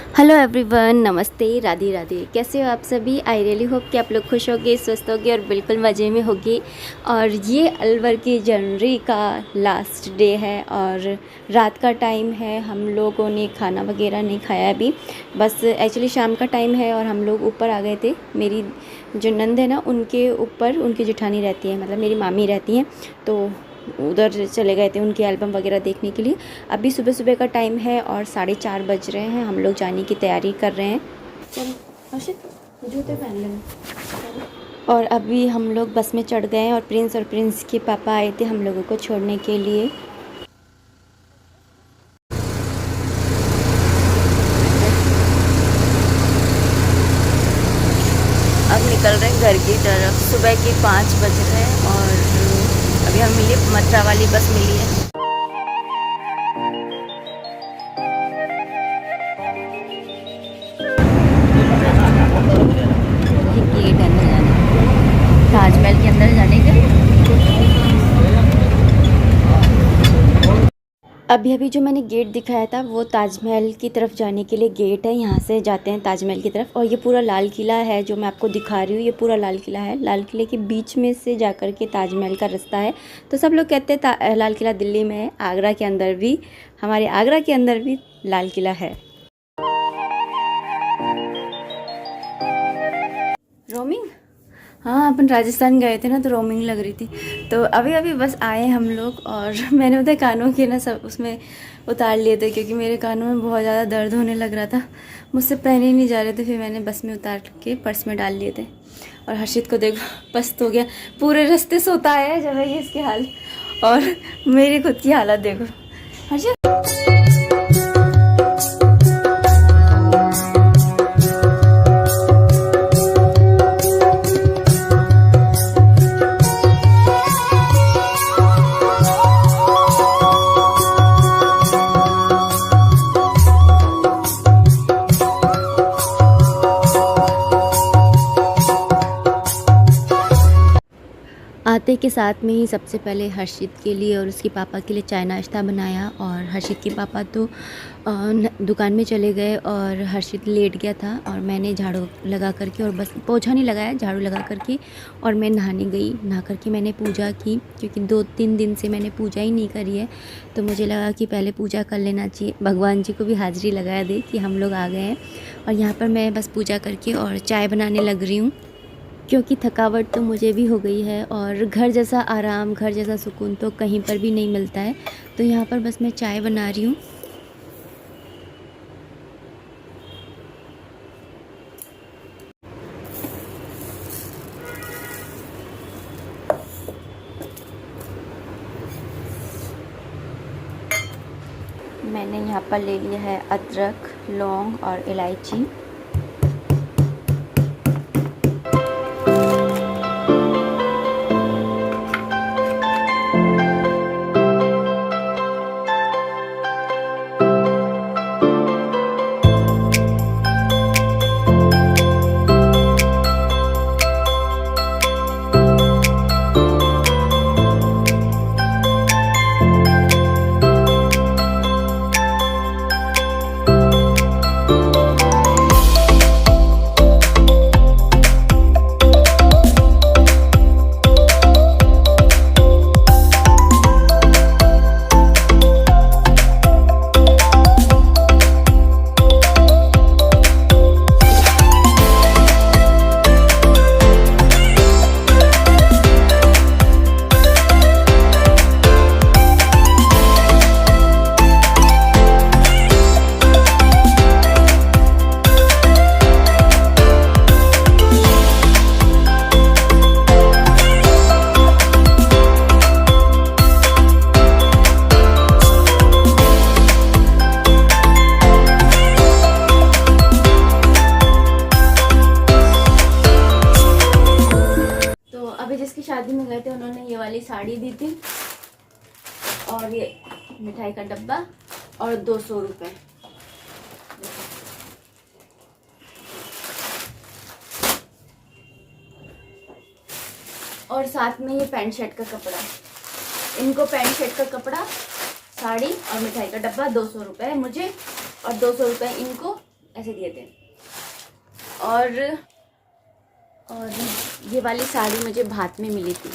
Hello everyone, नमस्ते, राधे राधे। कैसे हो आप सभी? आई रियली होप कि आप लोग खुश होगे, स्वस्थ होगे और बिल्कुल मज़े में होगे। और ये अलवर की जनवरी का लास्ट डे है और रात का टाइम है। हम लोगों ने खाना वगैरह नहीं खाया अभी, बस एक्चुअली शाम का टाइम है और हम लोग ऊपर आ गए थे। मेरी जो नंद है ना, उनके ऊपर उनकी जेठानी रहती है, मतलब मेरी मामी रहती हैं, तो उधर चले गए थे उनकी एल्बम वगैरह देखने के लिए। अभी सुबह सुबह का टाइम है और 4:30 बज रहे हैं। हम लोग जाने की तैयारी कर रहे हैं। चलो हर्षित, जूते पहन लेना। और अभी हम लोग बस में चढ़ गए हैं और प्रिंस के पापा आए थे हम लोगों को छोड़ने के लिए। अब निकल रहे हैं घर की तरफ। सुबह के 5 बज रहे हैं और अभी हम मिली, मथुरा वाली बस मिली है। गेट अंदर जाने, ताजमहल के अंदर जाने के लिए। अभी अभी जो मैंने गेट दिखाया था वो ताजमहल की तरफ जाने के लिए गेट है। यहाँ से जाते हैं ताजमहल की तरफ। और ये पूरा लाल किला है जो मैं आपको दिखा रही हूँ, ये पूरा लाल किला है। लाल किले के बीच में से जाकर के ताजमहल का रास्ता है। तो सब लोग कहते हैं लाल किला दिल्ली में है, आगरा के अंदर भी, हमारे आगरा के अंदर भी लाल किला है। रोमिंग, हाँ, अपन राजस्थान गए थे ना तो रोमिंग लग रही थी। तो अभी अभी बस आए हम लोग और मैंने उधर कानों के ना सब उसमें उतार लिए थे क्योंकि मेरे कानों में बहुत ज़्यादा दर्द होने लग रहा था, मुझसे पहने ही नहीं जा रहे थे। फिर मैंने बस में उतार के पर्स में डाल लिए थे। और हर्षित को देखो, पस्त हो गया, पूरे रास्ते सोता है जब है इसके हाल। और मेरी खुद की हालत देखो। हर्षित, आते के साथ में ही सबसे पहले हर्षित के लिए और उसके पापा के लिए चाय नाश्ता बनाया। और हर्षित के पापा तो दुकान में चले गए और हर्षित लेट गया था और मैंने झाड़ू लगा करके, और बस पोछा नहीं लगाया, झाड़ू लगा करके और मैं नहाने गई। नहा करके मैंने पूजा की क्योंकि 2-3 दिन से मैंने पूजा ही नहीं करी है, तो मुझे लगा कि पहले पूजा कर लेना चाहिए, भगवान जी को भी हाज़िरी लगा दे कि हम लोग आ गए हैं। और यहाँ पर मैं बस पूजा करके और चाय बनाने लग रही हूँ क्योंकि थकावट तो मुझे भी हो गई है और घर जैसा आराम, घर जैसा सुकून तो कहीं पर भी नहीं मिलता है। तो यहाँ पर बस मैं चाय बना रही हूँ। मैंने यहाँ पर ले लिया है अदरक, लौंग और इलायची। जिसकी शादी में गए थे उन्होंने ये वाली साड़ी दी थी और ये मिठाई का डब्बा और 200 रुपये। और साथ में ये पैंट शर्ट का कपड़ा, इनको पैंट शर्ट का कपड़ा, साड़ी और मिठाई का डब्बा 200 रुपये मुझे और 200 रुपये इनको ऐसे दिए थे। और ये वाली साड़ी मुझे भात में मिली थी।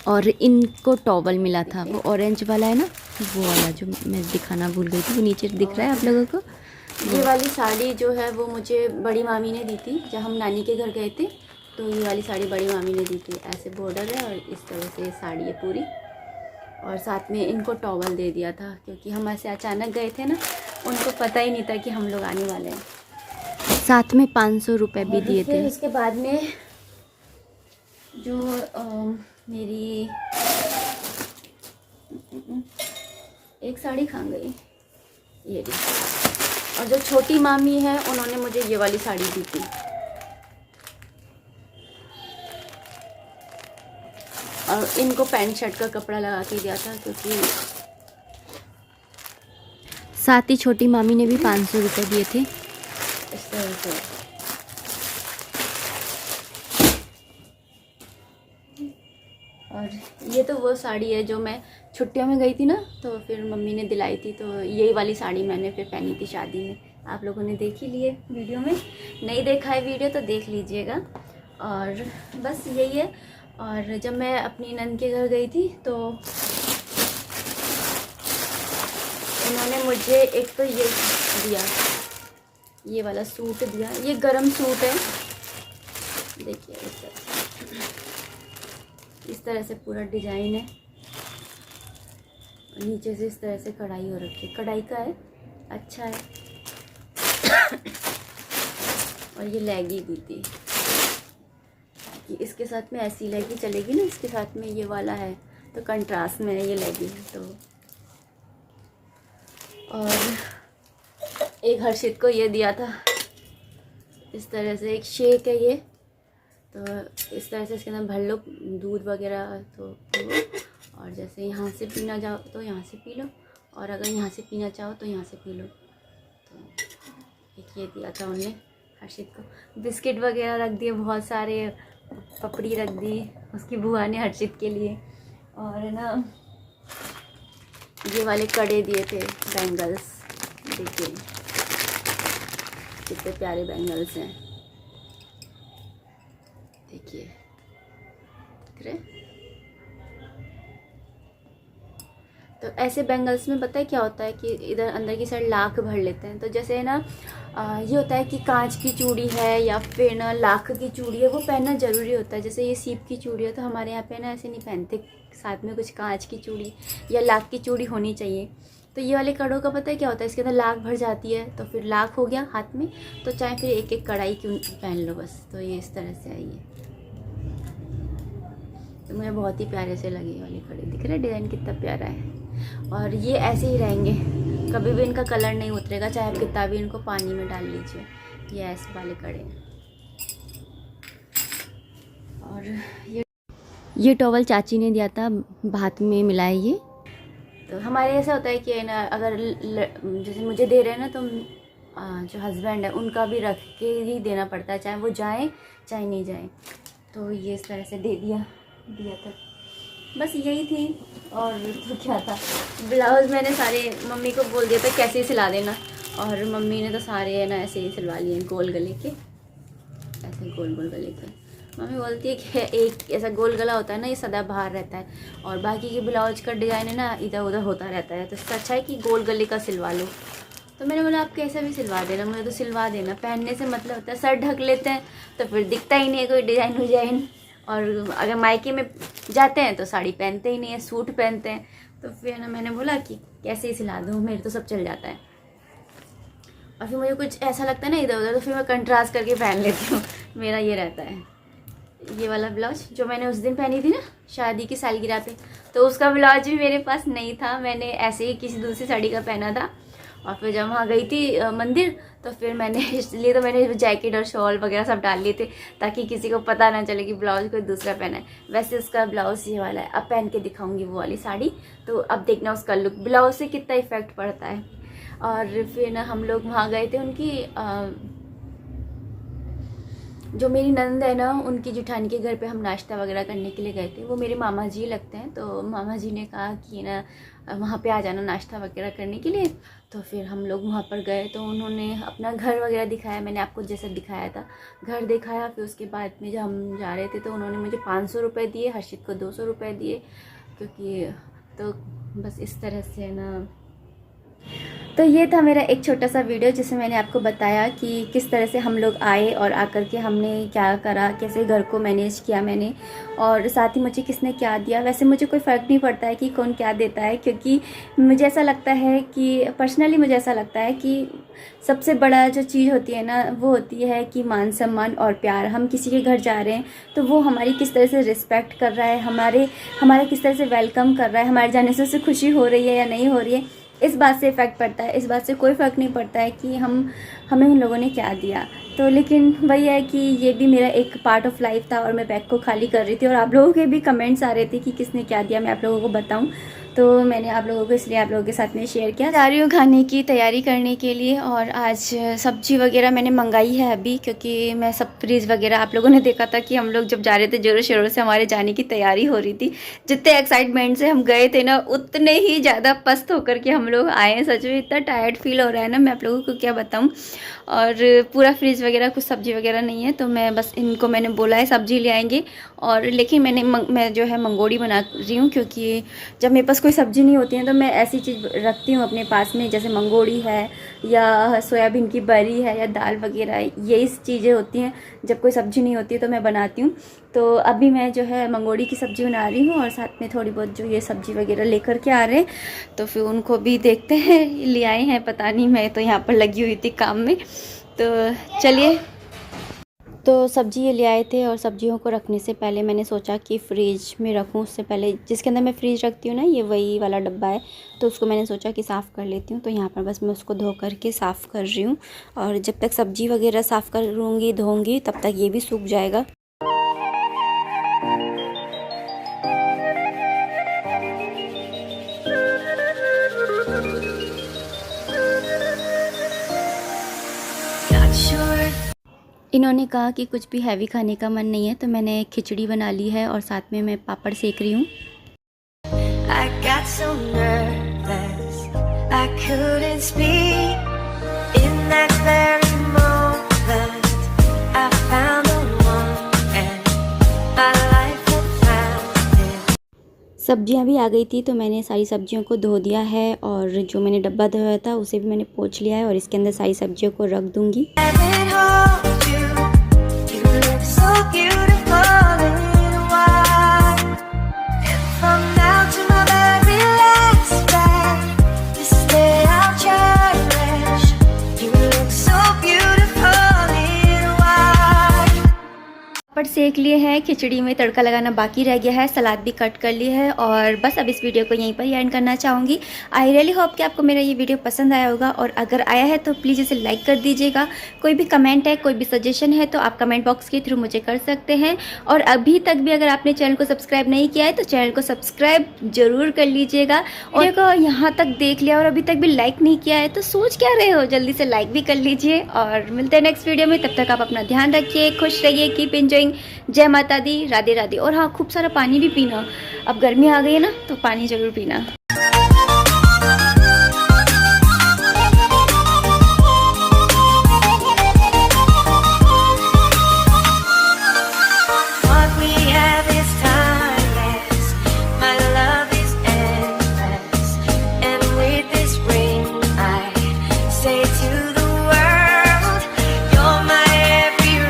और इनको टॉवल मिला था, वो ऑरेंज वाला है ना, वो वाला जो मैं दिखाना भूल गई थी, वो नीचे दिख रहा है आप लोगों को। ये वाली साड़ी जो है वो मुझे बड़ी मामी ने दी थी जब हम नानी के घर गए थे, तो ये वाली साड़ी बड़ी मामी ने दी थी। ऐसे बॉर्डर है और इस तरह से साड़ी है पूरी, और साथ में इनको टॉवल दे दिया था क्योंकि हम ऐसे अचानक गए थे ना, उनको पता ही नहीं था कि हम लोग आने वाले हैं। साथ में 500 रुपये भी दिए थे। उसके बाद में जो मेरी एक साड़ी खा गई ये भी, और जो छोटी मामी है उन्होंने मुझे ये वाली साड़ी दी थी। और इनको पैंट शर्ट का कपड़ा लगा के दिया था क्योंकि साथ ही छोटी मामी ने भी 500 रुपये दिए थे इस तरह से। और ये तो वो साड़ी है जो मैं छुट्टियों में गई थी ना, तो फिर मम्मी ने दिलाई थी, तो यही वाली साड़ी मैंने फिर पहनी थी शादी में। आप लोगों ने देख ही लिए वीडियो में, नहीं देखा है वीडियो तो देख लीजिएगा। और बस यही है। और जब मैं अपनी नंद के घर गई थी तो उन्होंने मुझे एक तो ये दिया, ये वाला सूट दिया। ये गरम सूट है, देखिए इस तरह से पूरा डिजाइन है, और नीचे से इस तरह से कढ़ाई हो रखी है, कढ़ाई का है, अच्छा है। और ये लेगी दी थी कि इसके साथ में ऐसी लेगी चलेगी ना, इसके साथ में ये वाला है तो कंट्रास्ट में है ये लेगी। तो और एक हर्षित को ये दिया था, इस तरह से एक शेक है ये, तो इस तरह से इसके अंदर भर लो दूध वगैरह तो पियो, और जैसे यहाँ से पीना चाहो तो यहाँ से पी लो, और अगर यहाँ से पीना चाहो तो यहाँ से पी लो। तो एक ये दिया था उन्होंने हर्षित को। बिस्किट वगैरह रख दिए, बहुत सारे पपड़ी रख दी उसकी बुआ ने हर्षित के लिए। और ना ये वाले कड़े दिए थे, बैंगल्स, देखिए कितने प्यारे बैंगल्स हैं, देखिए दिख रहे। तो ऐसे बैंगल्स में पता है क्या होता है कि इधर अंदर की साइड लाख भर लेते हैं। तो जैसे ना ये होता है कि कांच की चूड़ी है या फिर ना लाख की चूड़ी है, वो पहनना ज़रूरी होता है। जैसे ये सीप की चूड़ी है तो हमारे यहाँ पे ना ऐसे नहीं पहनते, साथ में कुछ कांच की चूड़ी या लाख की चूड़ी होनी चाहिए। तो ये वाले कड़ों का पता है क्या होता है, इसके अंदर लाख भर जाती है, तो फिर लाख हो गया हाथ में, तो चाहे फिर एक एक कड़ाई क्यों पहन लो बस। तो ये इस तरह से आई है, तो मुझे बहुत ही प्यारे से लगे ये वाले कड़े, दिख रहे डिज़ाइन कितना प्यारा है। और ये ऐसे ही रहेंगे, कभी भी इनका कलर नहीं उतरेगा, चाहे आप कितना भी इनको पानी में डाल लीजिए। ये ऐसे वाले कड़े हैं। और ये टॉवल चाची ने दिया था, भात में मिलाए ये। तो हमारे ऐसा होता है कि ना अगर जैसे मुझे दे रहे हैं ना, तो जो हस्बैंड है उनका भी रख के ही देना पड़ता है, चाहे वो जाए चाहे नहीं जाए। तो ये इस तरह से दे दिया था, बस यही थी। और तो क्या था, ब्लाउज़ मैंने सारे मम्मी को बोल दिया था कैसे ही सिला देना, और मम्मी ने तो सारे है ना ऐसे ही सिलवा लिए, गोल गले के, ऐसे गोल गोल गले के। मम्मी बोलती है कि एक ऐसा गोल गला होता है ना, ये सदाबहार रहता है, और बाकी के ब्लाउज का डिज़ाइन है ना इधर उधर होता रहता है, तो इससे अच्छा है कि गोल गले का सिलवा लो। तो मैंने बोला आप कैसा भी सिलवा देना, मुझे तो सिलवा देना, पहनने से मतलब होता है। सर ढक लेते हैं तो फिर दिखता ही नहीं है कोई डिज़ाइन विजाइन, और अगर मायके में जाते हैं तो साड़ी पहनते ही नहीं है, सूट पहनते हैं। तो फिर ना मैंने बोला कि कैसे ही सिला दूँ, मेरे तो सब चल जाता है। और फिर मुझे कुछ ऐसा लगता है ना इधर उधर, तो फिर मैं कंट्रास्ट करके पहन लेती हूँ, मेरा ये रहता है। ये वाला ब्लाउज जो मैंने उस दिन पहनी थी ना शादी की सालगिरह पे, तो उसका ब्लाउज भी मेरे पास नहीं था, मैंने ऐसे ही किसी दूसरी साड़ी का पहना था। और फिर जब वहाँ गई थी मंदिर, तो फिर मैंने इसलिए तो मैंने जैकेट और शॉल वगैरह सब डाल लिए थे ताकि किसी को पता ना चले कि ब्लाउज कोई दूसरा पहना है। वैसे उसका ब्लाउज ये वाला है, अब पहन के दिखाऊंगी वो वाली साड़ी, तो अब देखना उसका लुक ब्लाउज से कितना इफेक्ट पड़ता है। और फिर ना हम लोग वहाँ गए थे, उनकी जो मेरी नंद है ना, उनकी जेठानी के घर पे हम नाश्ता वगैरह करने के लिए गए थे। वो मेरे मामा जी लगते हैं, तो मामा जी ने कहा कि ना वहाँ पे आ जाना नाश्ता वगैरह करने के लिए। तो फिर हम लोग वहाँ पर गए तो उन्होंने अपना घर वगैरह दिखाया, मैंने आपको जैसा दिखाया था घर दिखाया। फिर उसके बाद में जब हम जा रहे थे तो उन्होंने मुझे 500 रुपये दिए, हर्षित को 200 रुपये दिए, क्योंकि तो बस इस तरह से ना। तो ये था मेरा एक छोटा सा वीडियो जिसमें मैंने आपको बताया कि किस तरह से हम लोग आए और आकर के हमने क्या करा, कैसे घर को मैनेज किया मैंने, और साथ ही मुझे किसने क्या दिया। वैसे मुझे कोई फ़र्क नहीं पड़ता है कि कौन क्या देता है, क्योंकि मुझे ऐसा लगता है कि पर्सनली मुझे ऐसा लगता है कि सबसे बड़ा जो चीज़ होती है ना वो होती है कि मान सम्मान और प्यार। हम किसी के घर जा रहे हैं तो वो हमारी किस तरह से रिस्पेक्ट कर रहा है, हमारे किस तरह से वेलकम कर रहा है, हमारे जाने से उसे खुशी हो रही है या नहीं हो रही है, इस बात से इफ़ेक्ट पड़ता है। इस बात से कोई फ़र्क नहीं पड़ता है कि हमें उन लोगों ने क्या दिया। तो लेकिन वही है कि ये भी मेरा एक पार्ट ऑफ लाइफ था और मैं बैग को खाली कर रही थी और आप लोगों के भी कमेंट्स आ रहे थे कि किसने क्या दिया मैं आप लोगों को बताऊं। तो मैंने आप लोगों को इसलिए आप लोगों के साथ में शेयर किया। जा रही हूँ खाने की तैयारी करने के लिए और आज सब्जी वगैरह मैंने मंगाई है अभी, क्योंकि मैं सब फ्रीज़ वगैरह आप लोगों ने देखा था कि हम लोग जब जा रहे थे ज़ोरों शोरों से हमारे जाने की तैयारी हो रही थी। जितने एक्साइटमेंट से हम गए थे ना उतने ही ज़्यादा पस्त होकर के हम लोग आए हैं। सच में इतना टायर्ड फील हो रहा है ना, मैं आप लोगों को क्या बताऊँ। और पूरा फ्रिज वगैरह कुछ सब्ज़ी वगैरह नहीं है, तो मैं बस इनको मैंने बोला है सब्ज़ी ले आएंगे। और लेकिन मैं जो है मंगोड़ी बना रही हूँ, क्योंकि जब मेरे पास कोई सब्ज़ी नहीं होती है तो मैं ऐसी चीज़ रखती हूँ अपने पास में, जैसे मंगोड़ी है या सोयाबीन की बरी है या दाल वगैरह, यही चीज़ें होती हैं जब कोई सब्ज़ी नहीं होती है तो मैं बनाती हूँ। तो अभी मैं जो है मंगोड़ी की सब्ज़ी बना रही हूँ और साथ में थोड़ी बहुत जो ये सब्ज़ी वगैरह लेकर के आ रहे हैं, तो फिर उनको भी देखते हैं ले आए हैं पता नहीं, मैं तो यहाँ पर लगी हुई थी काम में। तो चलिए, तो सब्ज़ी ये ले आए थे और सब्जियों को रखने से पहले मैंने सोचा कि फ्रिज में रखूँ। उससे पहले जिसके अंदर मैं फ्रिज रखती हूँ ना, ये वही वाला डब्बा है, तो उसको मैंने सोचा कि साफ़ कर लेती हूँ। तो यहाँ पर बस मैं उसको धो करके साफ़ कर रही हूँ और जब तक सब्ज़ी वगैरह साफ़ करूँगी धोऊँगी तब तक ये भी सूख जाएगा। इन्होंने कहा कि कुछ भी हैवी खाने का मन नहीं है, तो मैंने खिचड़ी बना ली है और साथ में मैं पापड़ सेक रही हूँ। सब्जियां भी आ गई थी तो मैंने सारी सब्जियों को धो दिया है और जो मैंने डब्बा धोया था उसे भी मैंने पोंछ लिया है और इसके अंदर सारी सब्जियों को रख दूंगी। पापड़ सेक लिए हैं, खिचड़ी में तड़का लगाना बाकी रह गया है, सलाद भी कट कर ली है और बस अब इस वीडियो को यहीं पर ही एंड करना चाहूँगी। आई रियली होप कि आपको मेरा ये वीडियो पसंद आया होगा और अगर आया है तो प्लीज़ इसे लाइक कर दीजिएगा। कोई भी कमेंट है, कोई भी सजेशन है तो आप कमेंट बॉक्स के थ्रू मुझे कर सकते हैं। और अभी तक भी अगर आपने चैनल को सब्सक्राइब नहीं किया है तो चैनल को सब्सक्राइब जरूर कर लीजिएगा। और देखो यहाँ तक देख लिया और अभी तक भी लाइक नहीं किया है तो सोच क्या रहे हो, जल्दी से लाइक भी कर लीजिए। और मिलते हैं नेक्स्ट वीडियो में, तब तक आप अपना ध्यान रखिए, खुश रहिए, कीप एंजॉयिंग। जय माता दी, राधे राधे। और हाँ, खूब सारा पानी भी पीना, अब गर्मी आ गई है ना तो पानी ज़रूर पीना।